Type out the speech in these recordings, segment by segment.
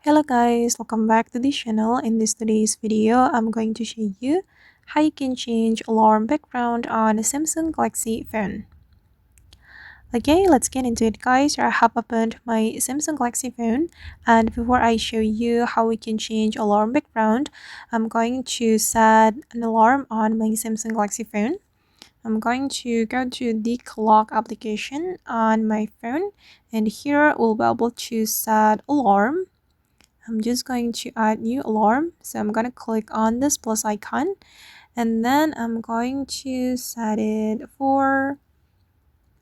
Hello guys, welcome back to the channel. In today's video, I'm going to show you how you can change alarm background on a Samsung Galaxy phone. Okay, let's get into it guys. I have opened my Samsung Galaxy phone, and before I show you how we can change alarm background, I'm going to set an alarm on my Samsung Galaxy phone. I'm going to go to the clock application on my phone, and here we'll be able to set alarm. I'm just going to add new alarm. So I'm going to click on this plus icon, and then I'm going to set it for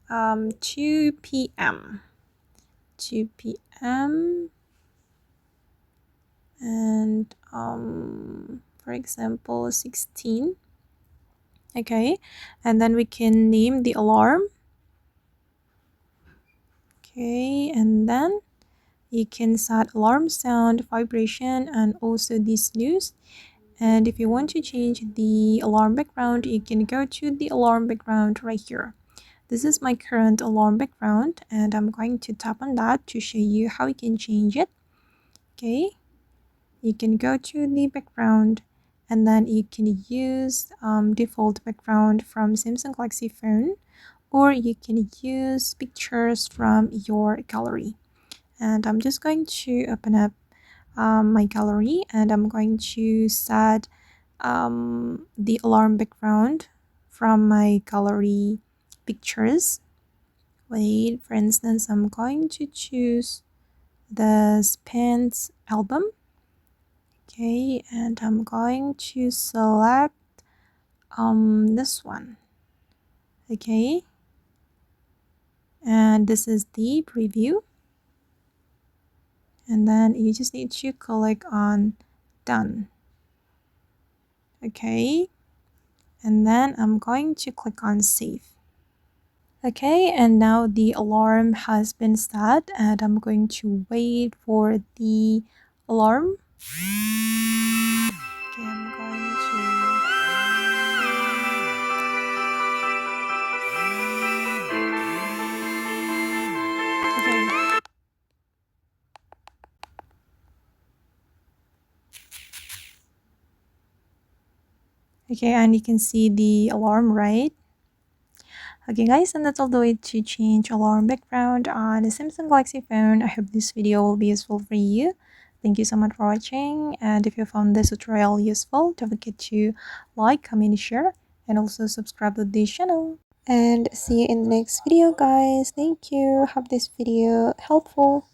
2 p.m. 2 p.m. and for example 16. Okay, and then we can name the alarm. Okay, and then you can set alarm sound, vibration, and also the snooze. And if you want to change the alarm background, you can go to the alarm background right here. This is my current alarm background, and I'm going to tap on that to show you how you can change it. Okay, you can go to the background, and then you can use default background from Samsung Galaxy phone, or you can use pictures from your gallery. And I'm just going to open up my gallery, and I'm going to set the alarm background from my gallery pictures. Wait, for instance, I'm going to choose the Spans album. Okay, and I'm going to select this one. Okay, and this is the preview, and then you just need to click on done. Okay, and then I'm going to click on save. Okay, and now the alarm has been set, and I'm going to wait for the alarm. Okay, I'm going to. Okay. Okay, and you can see the alarm, right? Okay guys, and that's all the way to change alarm background on a Samsung Galaxy phone. I hope this video will be useful for you. Thank you so much for watching, and if you found this tutorial useful, don't forget to like, comment, share, and also subscribe to this channel. And see you in the next video guys. Thank you. Hope this video helpful.